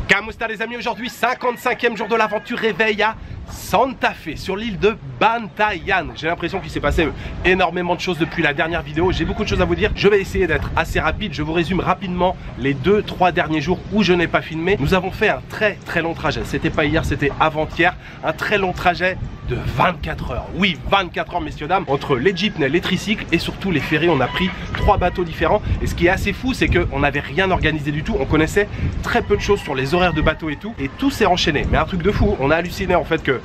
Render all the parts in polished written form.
Kamusta les amis, aujourd'hui 55e jour de l'aventure, réveil à Santa Fe sur l'île de Bantayan. J'ai l'impression qu'il s'est passé énormément de choses depuis la dernière vidéo. J'ai beaucoup de choses à vous dire. Je vais essayer d'être assez rapide. Je vous résume rapidement les 2-3 derniers jours où je n'ai pas filmé. Nous avons fait un très long trajet. C'était pas hier, c'était avant-hier. Un très long trajet de 24 heures. Oui, 24 heures messieurs dames. Entre les jeepneys, les tricycles et surtout les ferries, on a pris 3 bateaux différents. Et ce qui est assez fou, c'est qu'on n'avait rien organisé du tout. On connaissait très peu de choses sur les horaires de bateaux et tout. Et tout s'est enchaîné. Mais un truc de fou, on a halluciné en fait que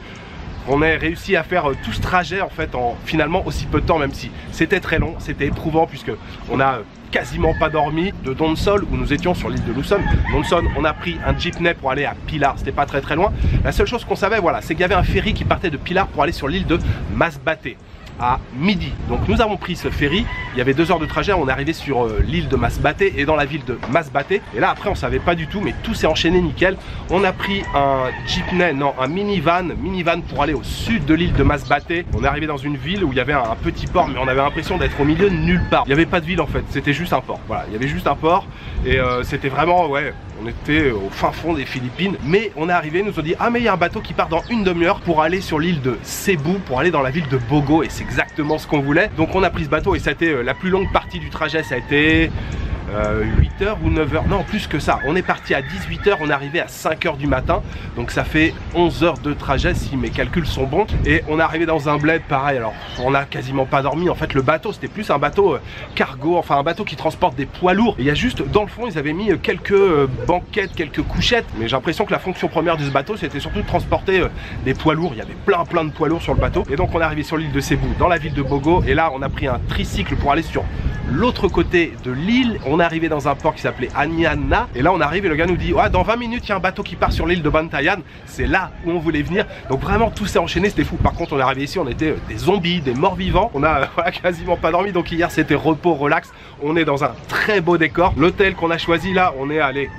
on ait réussi à faire tout ce trajet en fait en finalement aussi peu de temps, même si c'était très long, c'était éprouvant puisque on a quasiment pas dormi de Donsol où nous étions sur l'île de Luzon. Donsol, on a pris un jeepney pour aller à Pilar, c'était pas très loin. La seule chose qu'on savait, voilà, c'est qu'il y avait un ferry qui partait de Pilar pour aller sur l'île de Masbate à midi. Donc nous avons pris ce ferry, il y avait 2 heures de trajet, on est arrivé sur l'île de Masbate et dans la ville de Masbate. Et là après on savait pas du tout, mais tout s'est enchaîné nickel. On a pris un jeepney, non un minivan pour aller au sud de l'île de Masbate. On est arrivé dans une ville où il y avait un petit port, mais on avait l'impression d'être au milieu de nulle part. Il n'y avait pas de ville en fait, c'était juste un port. Voilà, il y avait juste un port et c'était vraiment, ouais, on était au fin fond des Philippines. Mais on est arrivé, ils nous ont dit ah mais il y a un bateau qui part dans une demi-heure pour aller sur l'île de Cebu, pour aller dans la ville de Bogo, et c'est exactement ce qu'on voulait. Donc on a pris ce bateau et ça a été la plus longue partie du trajet. Ça a été 8 heures ou 9 heures, non plus que ça. On est parti à 18 heures, on est arrivé à 5 heures du matin, donc ça fait 11 heures de trajet si mes calculs sont bons. Et on est arrivé dans un bled pareil, alors on a quasiment pas dormi. En fait le bateau c'était plus un bateau cargo, enfin un bateau qui transporte des poids lourds. Et il y a juste dans le fond ils avaient mis quelques banquettes, quelques couchettes, mais j'ai l'impression que la fonction première de ce bateau c'était surtout de transporter des poids lourds. Il y avait plein de poids lourds sur le bateau. Et donc on est arrivé sur l'île de Cebu, dans la ville de Bogo, et là on a pris un tricycle pour aller sur l'autre côté de l'île. On est arrivé dans un port qui s'appelait Aniana, et là on arrive et le gars nous dit ah, dans 20 minutes il y a un bateau qui part sur l'île de Bantayan. C'est là où on voulait venir. Donc vraiment tout s'est enchaîné, c'était fou. Par contre on est arrivé ici, on était des zombies, des morts vivants. On a quasiment pas dormi, donc hier c'était repos, relax. On est dans un très beau décor. L'hôtel qu'on a choisi là, on est allé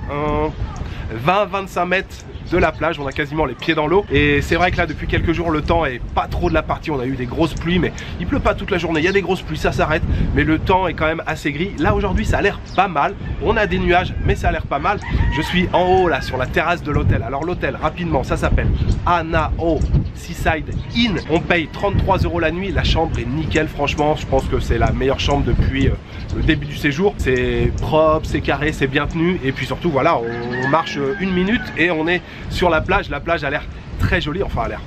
20-25 mètres de la plage, on a quasiment les pieds dans l'eau. Et c'est vrai que là depuis quelques jours le temps est pas trop de la partie. On a eu des grosses pluies, mais il pleut pas toute la journée. Il y a des grosses pluies, ça s'arrête, mais le temps est quand même assez gris. Là aujourd'hui ça a l'air pas mal, on a des nuages mais ça a l'air pas mal. Je suis en haut là sur la terrasse de l'hôtel. Alors l'hôtel rapidement ça s'appelle Hanao Seaside Inn. On paye 33 € la nuit, la chambre est nickel franchement. Je pense que c'est la meilleure chambre depuis le début du séjour. C'est propre, c'est carré, c'est bien tenu, et puis surtout voilà, on marche 1 minute et on est sur la plage. La plage a l'air très jolie, enfin a l'air.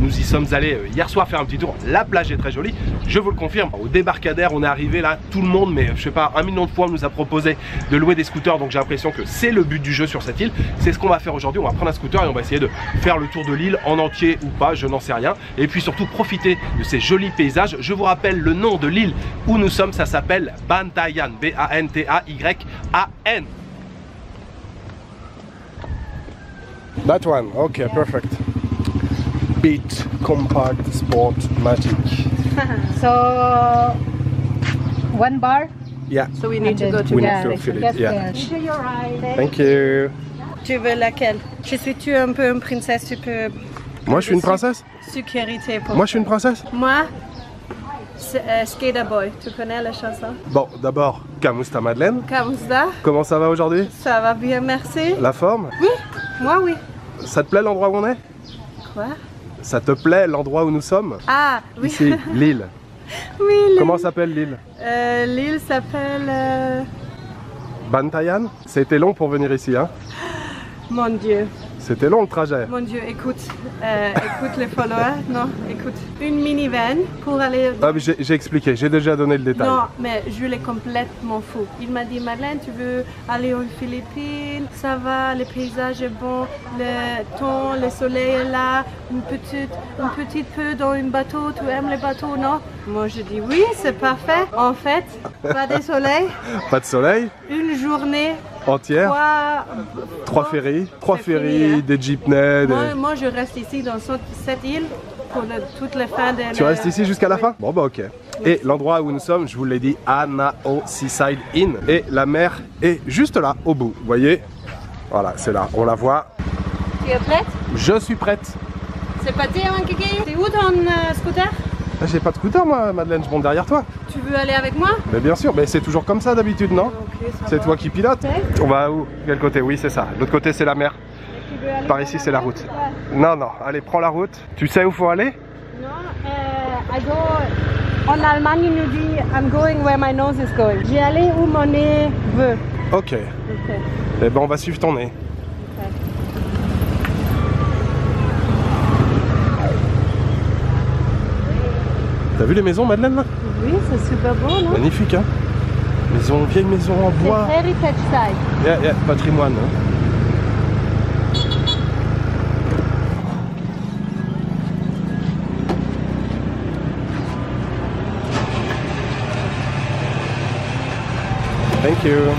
Nous y sommes allés hier soir faire un petit tour. La plage est très jolie, je vous le confirme. Au débarcadère, on est arrivé là, tout le monde, mais je sais pas, 1 million de fois on nous a proposé de louer des scooters. Donc j'ai l'impression que c'est le but du jeu sur cette île. C'est ce qu'on va faire aujourd'hui. On va prendre un scooter et on va essayer de faire le tour de l'île en entier ou pas, je n'en sais rien. Et puis surtout profiter de ces jolis paysages. Je vous rappelle le nom de l'île où nous sommes, ça s'appelle Bantayan, B-A-N-T-A-Y-A-N. That one, okay, perfect. Beat Compact Sport Magic. So 1 bar. Yeah. So we need to go to We need to fill it. Yeah. Enjoy your ride. Thank you. Tu veux laquelle? Je suis-tu un peu une princesse? Tu peux... Moi je suis une princesse? Sécurité pour... Moi je suis une princesse? Moi, Skater Boy. Tu connais la chanson? Bon, d'abord, Kamusta Madeleine. Kamusta. Comment ça va aujourd'hui? Ça va bien, merci. La forme? Oui, moi oui. Ça te plaît l'endroit où on est? Quoi? Ça te plaît l'endroit où nous sommes? Ah, oui. Ici, l'île. Oui, l'île. Comment s'appelle l'île? L'île s'appelle... Bantayan? C'était long pour venir ici, hein? Mon Dieu. C'était long le trajet. Mon Dieu, écoute les followers. Non, écoute. Une minivan pour aller... Ah, mais j'ai expliqué, j'ai déjà donné le détail. Non, mais je l'ai complètement fou. Il m'a dit, Madeleine, tu veux aller aux Philippines? Ça va, le paysage est bon, le temps, le soleil est là, une petite peu dans un bateau, tu aimes les bateaux, non? Moi, je dis oui, c'est parfait. En fait, pas de soleil. Pas de soleil? Une journée entière? 3 ferries, 3 ferries, des jeepneys. Moi, je reste ici dans cette île pour toutes les fins de... Tu restes ici jusqu'à la fin? Bon bah ok. Et l'endroit où nous sommes, je vous l'ai dit, Hanao Seaside Inn. Et la mer est juste là, au bout. Vous voyez? Voilà, c'est là, on la voit. Tu es prête? Je suis prête. C'est parti, hein, Kiki? C'est où ton scooter? J'ai pas de scooter moi, Madeleine, je monte derrière toi. Tu veux aller avec moi? Mais bien sûr, mais c'est toujours comme ça d'habitude, non? Okay, c'est toi qui pilotes. On va où? Quel côté? Oui, c'est ça. L'autre côté, c'est la mer. Tu veux aller Par ici, c'est la route. Ouais. Non, non, allez, prends la route. Tu sais où faut aller? Non, I go... En Allemagne, il nous dit I'm going where my nose is going. J'y allais où mon nez veut. Ok. Ok. Eh ben, on va suivre ton nez. Ok. T'as vu les maisons, Madeleine, là? Oui, c'est super beau, non? Magnifique, hein? Vieille maison en bois. C'est heritage site. Yeah, yeah, patrimoine. Hein? Thank you.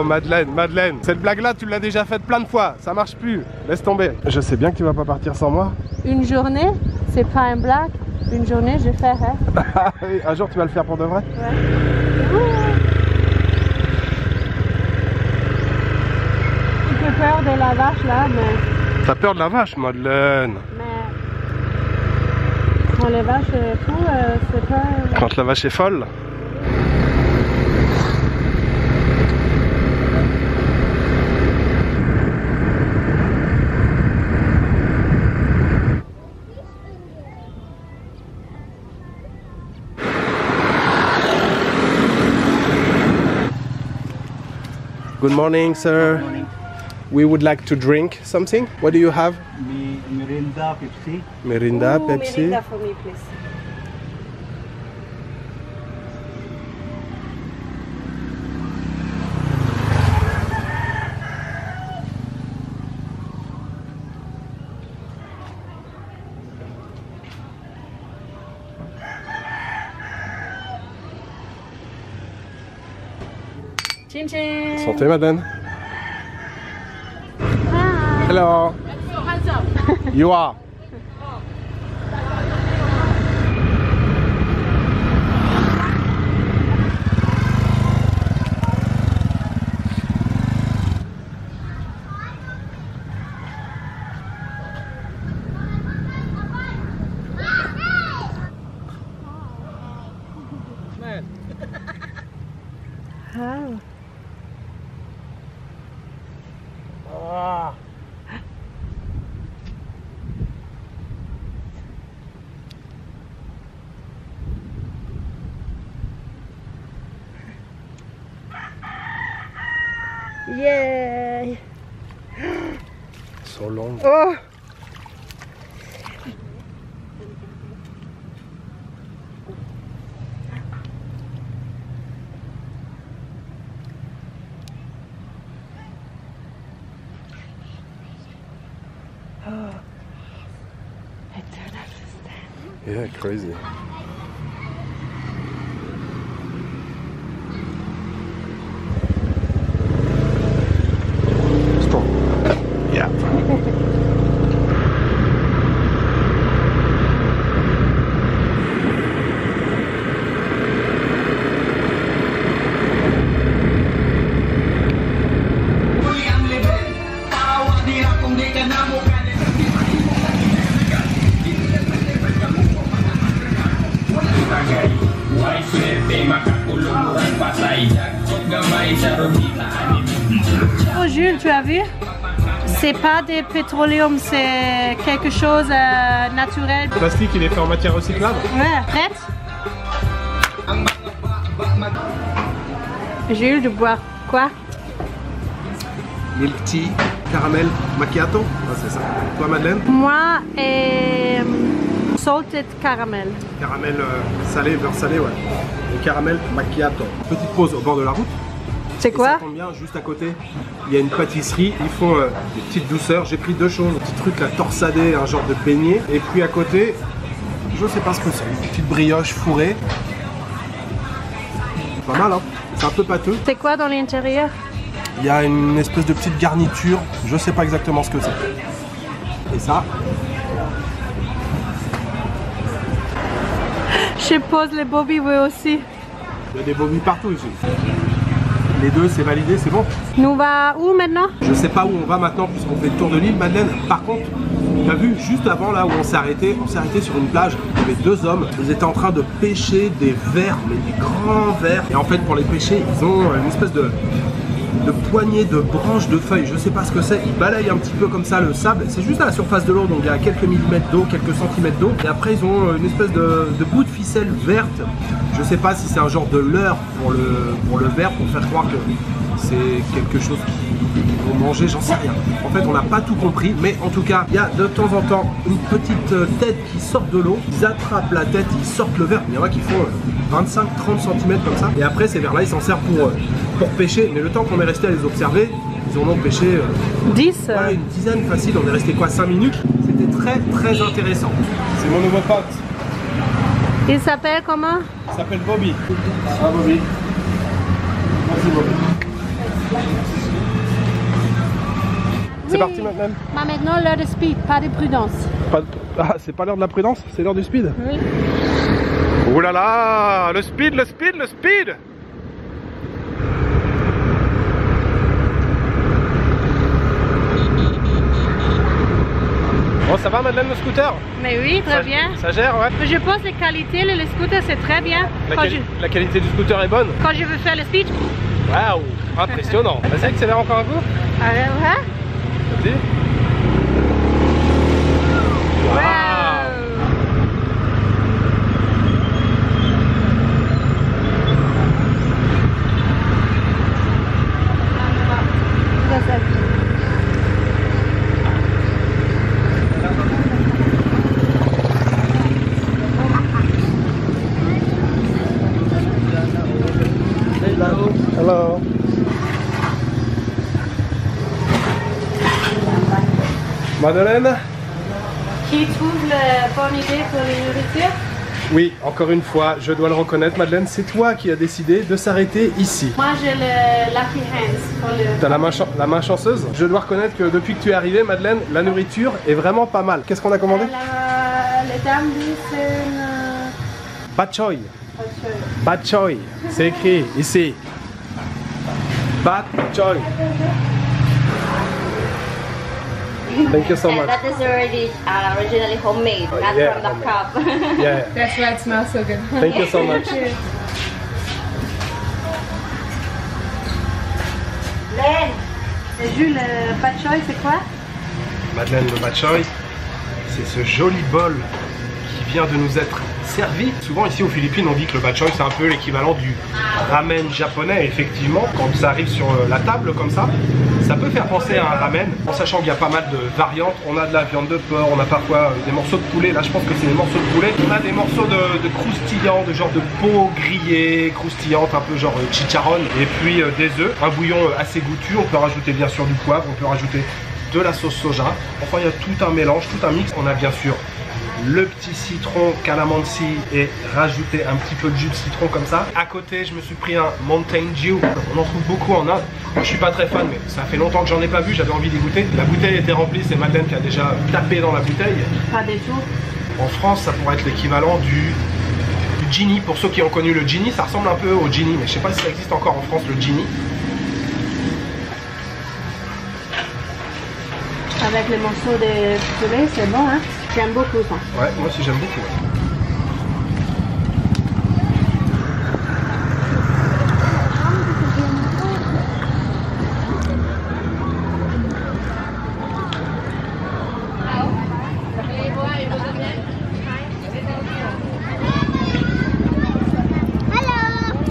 Madeleine, Madeleine, cette blague-là, tu l'as déjà faite plein de fois, ça marche plus, laisse tomber. Je sais bien que tu vas pas partir sans moi. Une journée, c'est pas une blague. Une journée, je fais. Ah oui, un jour, tu vas le faire pour de vrai? Ouais. J'ai peu peur de la vache là, mais... T'as peur de la vache, Madeleine? Mais... Quand la vache est fou, c'est pas... Quand la vache est folle? Good morning, sir. Good morning. We would like to drink something. What do you have? Mirinda, Pepsi. Mirinda, Ooh, Pepsi. Mirinda for me, please. Chin chin. Santé, Madeleine. Hi. Hello. You are. How? Yay! So long. Oh! I don't understand. Yeah, crazy. Strong. Yeah. Why swerte makakulungan patay. Gamay sa rumita Jules, tu as vu? C'est pas des pétroleum, c'est quelque chose naturel. Le plastique, il est fait en matière recyclable. Ouais, prête? Jules, de boire quoi? Milk tea, caramel macchiato. Ah, c'est ça. Toi, Madeleine? Moi, salted caramel. Caramel salé, beurre salé, ouais. Et caramel macchiato. Petite pause au bord de la route. C'est quoi? Ça tombe bien, juste à côté, il y a une pâtisserie. Ils font des petites douceurs. J'ai pris deux choses. Un petit truc à torsader, un genre de beignet. Et puis à côté, je sais pas ce que c'est. Une petite brioche fourrée. Pas mal, hein? C'est un peu pâteux. C'est quoi dans l'intérieur? Il y a une espèce de petite garniture. Je sais pas exactement ce que c'est. Et ça, Je pose les bobby aussi. il y a des bobbies partout ici. Les deux, c'est validé, c'est bon. Nous on va où maintenant? Je sais pas où on va maintenant puisqu'on fait le tour de l'île, Madeleine. Par contre, tu as vu juste avant là où on s'est arrêté sur une plage. Il y avait deux hommes. Ils étaient en train de pêcher des vers, mais des grands vers. Et en fait, pour les pêcher, ils ont une espèce de poignée de branches de feuilles. Je sais pas ce que c'est. Ils balayent un petit peu comme ça le sable. C'est juste à la surface de l'eau, donc il y a quelques millimètres d'eau, quelques centimètres d'eau. Et après, ils ont une espèce de bout de ficelle verte. Je sais pas si c'est un genre de leurre pour le verre, pour faire croire que c'est quelque chose qu'ils vont manger, j'en sais rien. En fait, on n'a pas tout compris, mais en tout cas, il y a de temps en temps une petite tête qui sort de l'eau. Ils attrapent la tête, ils sortent le verre. Il y en a qui font 25-30 cm comme ça. Et après, ces vers-là, ils s'en servent pour pêcher. Mais le temps qu'on est resté à les observer, ils en ont pêché 10 ouais, une dizaine facile. On est resté quoi, 5 minutes. C'était très très intéressant. C'est mon nouveau pote. Il s'appelle comment? Il s'appelle Bobby. Ah Bobby. Merci Bobby. C'est parti maintenant. Maintenant l'heure de speed, pas de prudence. Ah, c'est pas l'heure de la prudence, c'est l'heure du speed. Oui. Ouh là là, le speed, le speed, le speed. Bon, ça va Madeleine le scooter? Mais oui, très bien. Ça gère, ouais. Je pense les qualités, le scooter c'est très bien. La qualité du scooter est bonne? Quand je veux faire le speed. Waouh, impressionnant. Vas-y, accélère encore un coup. Ouais. Vas-y. Hello. Madeleine? Qui trouve la bonne idée pour les nourritures? Oui, encore une fois, je dois le reconnaître, Madeleine, c'est toi qui as décidé de s'arrêter ici. Moi j'ai le lucky hands pour le... T'as la main chanceuse. Je dois reconnaître que depuis que tu es arrivée, Madeleine, la nourriture est vraiment pas mal. Qu'est-ce qu'on a commandé? Les dames disent une... Bok choy. Bok choy. C'est écrit ici. Bok choy. Thank you so much. That is already originally homemade, not yeah, from the cup. Yeah. That's why it smells so good. Thank you so much. Et Jules, le bok choy c'est quoi? Madeleine, le bok choy, c'est ce joli bol qui vient de nous être servi. Souvent ici aux Philippines, on dit que le bok choy c'est un peu l'équivalent du ramen japonais. Effectivement, quand ça arrive sur la table comme ça peut faire penser à un ramen, en sachant qu'il y a pas mal de variantes. On a de la viande de porc, on a parfois des morceaux de poulet. Là, je pense que c'est des morceaux de poulet. On a des morceaux de croustillant, de genre de peau grillée, croustillante, un peu genre chicharron. Et puis des œufs, un bouillon assez goûtu. On peut rajouter bien sûr du poivre, on peut rajouter de la sauce soja. Enfin, il y a tout un mélange, tout un mix. On a bien sûr le petit citron calamansi et rajouter un petit peu de jus de citron comme ça. À côté, je me suis pris un Mountain Dew. On en trouve beaucoup en Inde. Moi, je suis pas très fan, mais ça fait longtemps que j'en ai pas vu. J'avais envie d'y goûter. La bouteille était remplie. C'est Madeleine qui a déjà tapé dans la bouteille. Pas du tout. En France, ça pourrait être l'équivalent du Genie. Pour ceux qui ont connu le Genie, ça ressemble un peu au Genie, mais je sais pas si ça existe encore en France, le Genie. Avec les morceaux de poulet, c'est bon, hein? J'aime beaucoup ça. Ouais, moi aussi j'aime beaucoup. Ouais.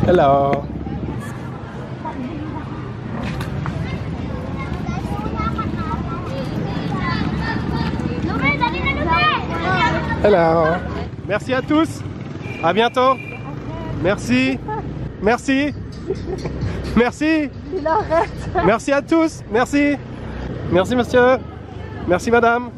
Hello. Hello. Merci à tous. À bientôt. Merci. Merci. Merci. Il arrête. Merci à tous. Merci. Merci monsieur. Merci madame.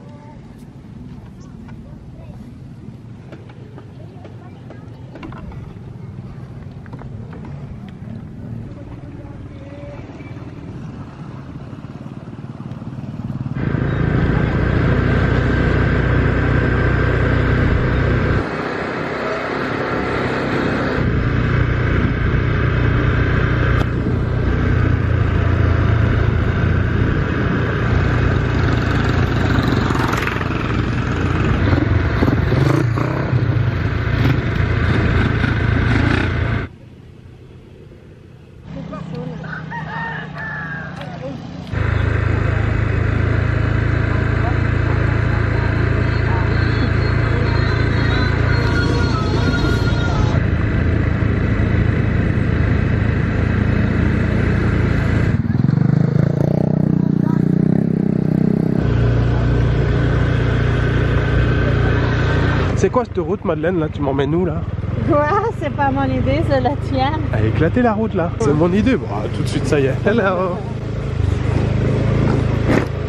C'est quoi cette route, Madeleine, là? Tu m'emmènes où, là? Quoi? C'est pas mon idée, c'est la tienne. Elle a éclaté la route, là. C'est mon idée. Bon, tout de suite, ça y est. Hello.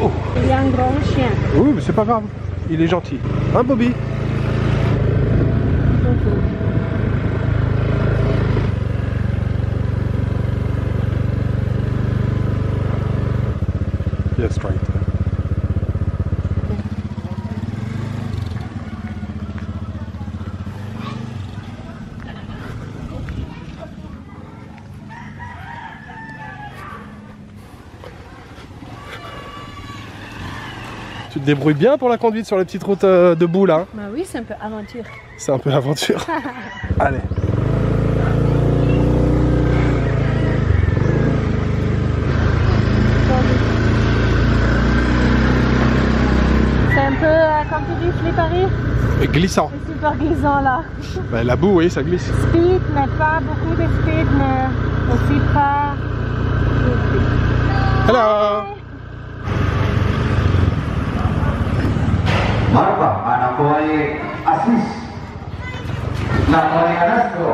Oh. Il y a un grand chien. Oui, mais c'est pas grave. Il est gentil. Hein, Bobby? Yes, right. Tu te débrouilles bien pour la conduite sur les petites routes de boue là? Bah oui, c'est un peu aventure. C'est un peu aventure. Allez. C'est un peu, comme tu dis, slippery. Et glissant. C'est super glissant là. Bah, la boue, oui, ça glisse. Speed, mais pas beaucoup de speed, mais aussi pas. Hello. Marpa, anak boy Asis, anak boy Anastro.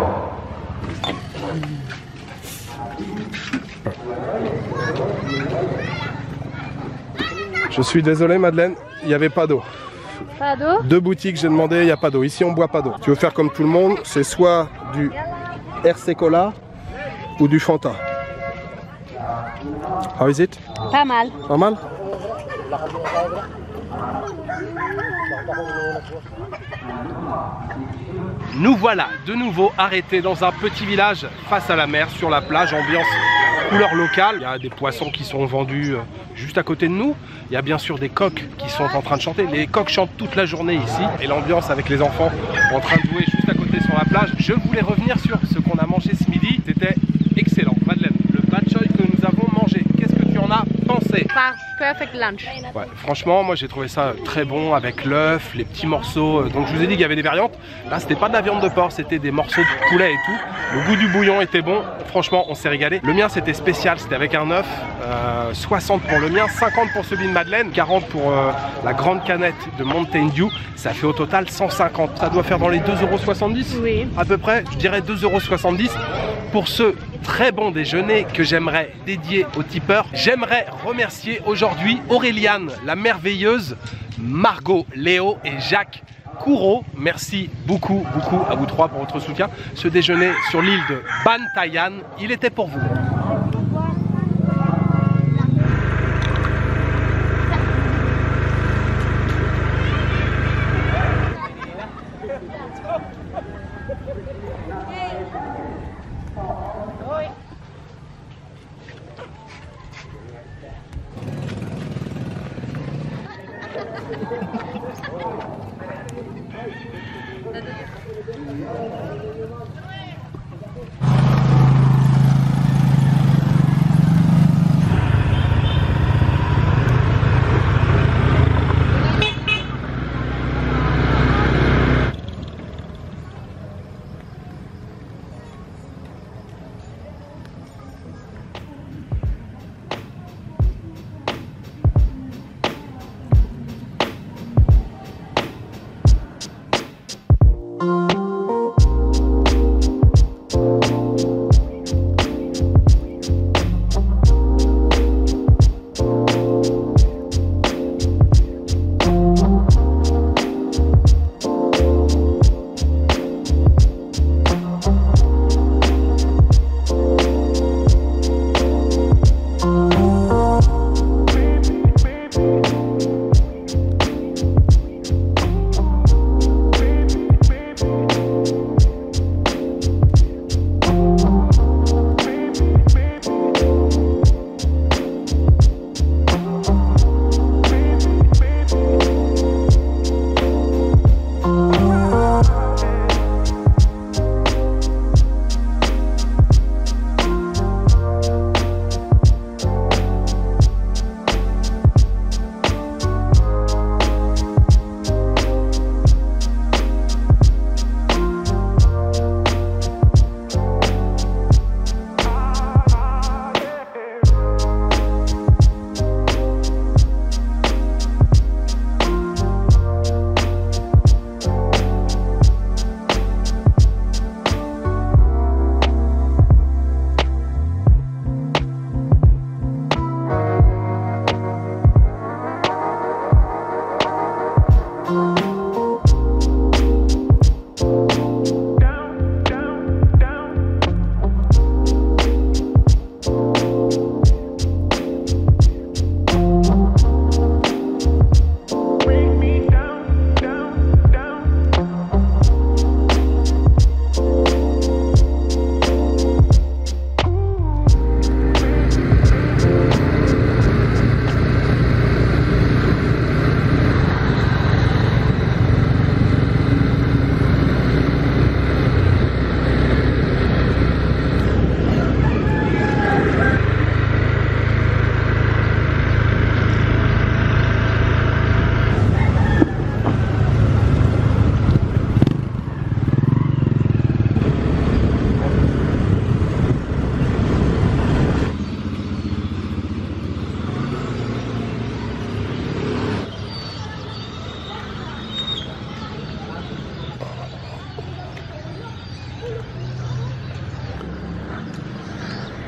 Je suis désolé, Madeleine, il n'y avait pas d'eau. Pas d'eau? 2 boutiques, j'ai demandé, il n'y a pas d'eau. Ici, on boit pas d'eau. Tu veux faire comme tout le monde, c'est soit du RC Cola ou du Fanta. How is it? Pas mal. Pas mal? Nous voilà de nouveau arrêtés dans un petit village face à la mer, sur la plage, ambiance couleur locale. Il y a des poissons qui sont vendus juste à côté de nous. Il y a bien sûr des coqs qui sont en train de chanter. Les coqs chantent toute la journée ici. Et l'ambiance avec les enfants en train de jouer juste à côté sur la plage. Je voulais revenir sur ce qu'on a mangé ce midi. C'était excellent. Madeleine, le bad choy que nous avons mangé, qu'est-ce que tu en as pensé? Perfect lunch. Ouais, franchement, moi j'ai trouvé ça très bon avec l'œuf, les petits morceaux. Donc je vous ai dit qu'il y avait des variantes. Là, c'était pas de la viande de porc, c'était des morceaux de poulet et tout. Le goût du bouillon était bon. Franchement, on s'est régalé. Le mien, c'était spécial. C'était avec un œuf. 60 pour le mien, 50 pour celui de Madeleine, 40 pour la grande canette de Mountain Dew. Ça fait au total 150. Ça doit faire dans les 2,70 €. Oui. À peu près, je dirais 2,70 € pour ce très bon déjeuner que j'aimerais dédier aux tipeurs. J'aimerais remercier aujourd'hui Auréliane, la merveilleuse, Margot, Léo et Jacques Courreau. Merci beaucoup à vous trois pour votre soutien. Ce déjeuner sur l'île de Bantayan, il était pour vous.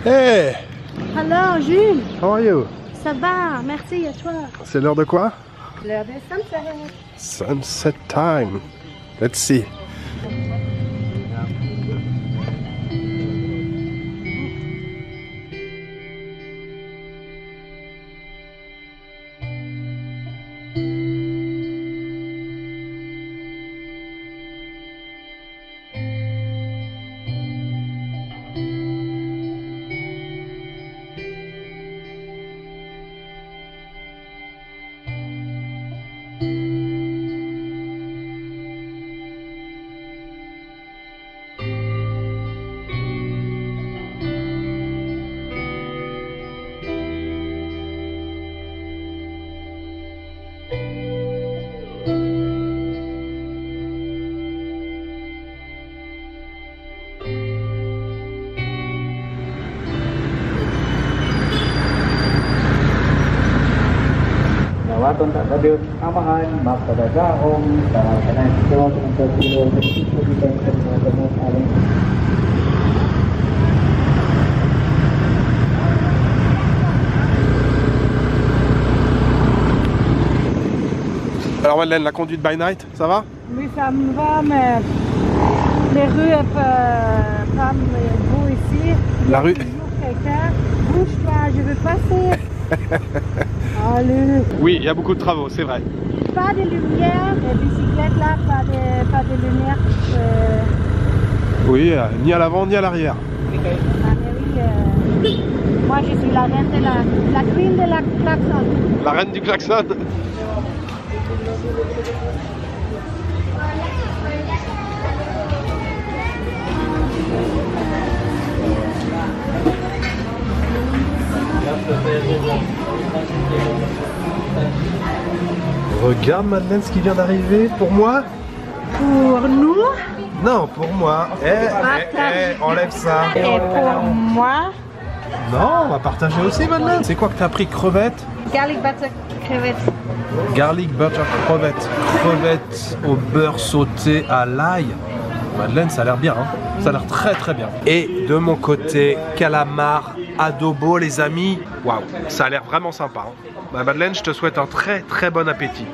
Hey! Alors, Jules, How are you? ça va, merci à toi. C'est l'heure de quoi? L'heure des sunset. Sunset time. Let's see. Nawaton tak hadir amahan pada gahong karena itu untuk kilo bersih di tempat paling. Alors Madeleine, la conduite by night, ça va? Oui, ça me va, mais les rues pas beau ici. La rue. Toujours quelqu'un. Bouge-toi, je veux passer. Allez. Oui, il y a beaucoup de travaux, c'est vrai. Pas de lumière, les bicyclettes là, pas de lumière. Oui, ni à l'avant ni à l'arrière. Ah, mais oui, moi je suis la reine de la queen de la klaxon. La reine du klaxon. Regarde Madeleine ce qui vient d'arriver pour moi. Pour nous Non, pour moi. Enlève ça. et pour moi, Non, on va partager aussi Madeleine. C'est quoi que t'as pris? Crevettes? garlic butter crevettes. Garlic butter crevettes. Crevettes au beurre sauté à l'ail. Madeleine, ça a l'air bien, hein. Ça a l'air très très bien. Et de mon côté, calamar adobo les amis. Waouh, ça a l'air vraiment sympa, hein. Bah, Madeleine, je te souhaite un très très bon appétit.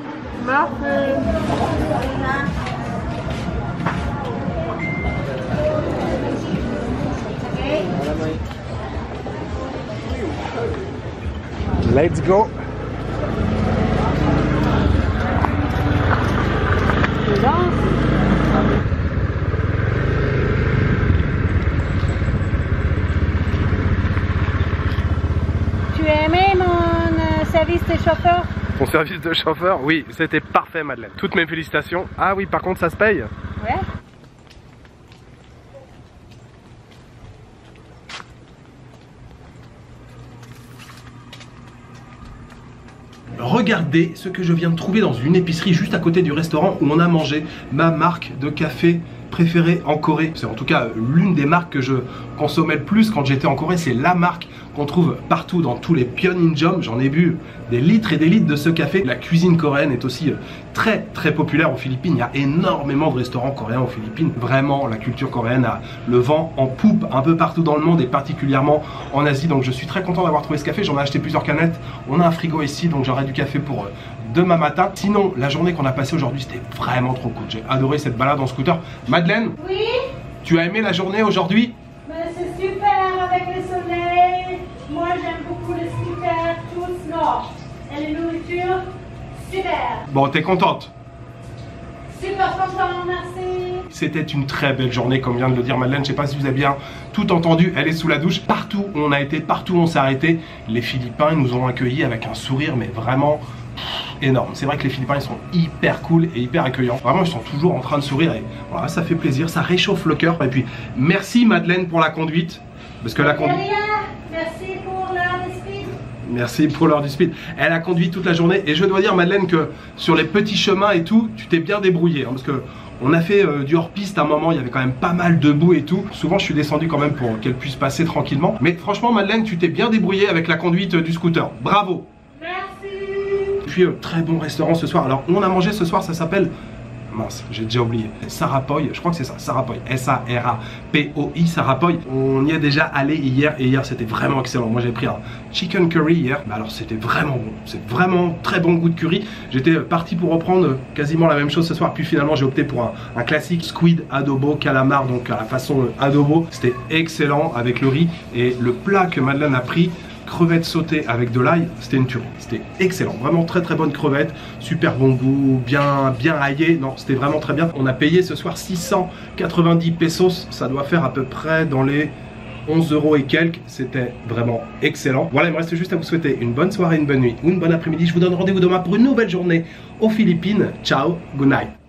Let's go. Tu as aimé mon service de chauffeur? Ton service de chauffeur? Oui, c'était parfait Madeleine. Toutes mes félicitations. Ah oui, par contre, ça se paye? Ouais. Regardez ce que je viens de trouver dans une épicerie juste à côté du restaurant où on a mangé ma marque de café préférée en Corée. C'est en tout cas l'une des marques que je consommais le plus quand j'étais en Corée. C'est la marque qu'on trouve partout dans tous les Pyeongjam. J'en ai bu des litres et des litres de ce café. La cuisine coréenne est aussi très très populaire aux Philippines. Il y a énormément de restaurants coréens aux Philippines. Vraiment, la culture coréenne a le vent en poupe un peu partout dans le monde et particulièrement en Asie. Donc je suis très content d'avoir trouvé ce café. J'en ai acheté plusieurs canettes. On a un frigo ici, donc j'aurai du café pour demain matin. Sinon, la journée qu'on a passée aujourd'hui, c'était vraiment trop cool. J'ai adoré cette balade en scooter. Madeleine, Oui, tu as aimé la journée aujourd'hui? mais c'est super avec le soleil. Moi j'aime beaucoup les scooters, tous nord. Et les nourritures, super. Bon, t'es contente? Super content, merci. C'était une très belle journée, comme vient de le dire Madeleine. Je sais pas si vous avez bien tout entendu. Elle est sous la douche. Partout où on a été, partout où on s'est arrêté, les Philippins nous ont accueillis avec un sourire, mais vraiment énorme. C'est vrai que les Philippins ils sont hyper cool et hyper accueillants. Vraiment, ils sont toujours en train de sourire et voilà, ça fait plaisir, ça réchauffe le cœur. Et puis, merci Madeleine pour la conduite. Parce que la conduite. Merci pour l'heure de speed. Merci pour l'heure du speed. Elle a conduit toute la journée et je dois dire Madeleine que sur les petits chemins et tout, tu t'es bien débrouillé, hein, parce que on a fait du hors-piste à un moment, il y avait quand même pas mal de boue et tout. Souvent je suis descendu quand même pour qu'elle puisse passer tranquillement. Mais franchement Madeleine, tu t'es bien débrouillé avec la conduite du scooter. Bravo. Merci. Puis très bon restaurant ce soir. Alors on a mangé ce soir, ça s'appelle mince, j'ai déjà oublié. Sarapoy, je crois que c'est ça, Sarapoy, S-A-R-A-P-O-I, Sarapoy. On y est déjà allé hier et hier c'était vraiment excellent. Moi j'ai pris un chicken curry hier, bah alors c'était vraiment bon, c'est vraiment très bon goût de curry. J'étais parti pour reprendre quasiment la même chose ce soir, puis finalement j'ai opté pour un classique squid adobo calamar, donc à la façon adobo. C'était excellent avec le riz et le plat que Madeleine a pris, crevettes sautées avec de l'ail, c'était une tuerie, c'était excellent, vraiment très très bonne crevette, super bon goût, bien aillé, non c'était vraiment très bien. On a payé ce soir 690 pesos, ça doit faire à peu près dans les 11 € et quelques, c'était vraiment excellent. Voilà, il me reste juste à vous souhaiter une bonne soirée, une bonne nuit ou une bonne après-midi. Je vous donne rendez-vous demain pour une nouvelle journée aux Philippines. Ciao, good night.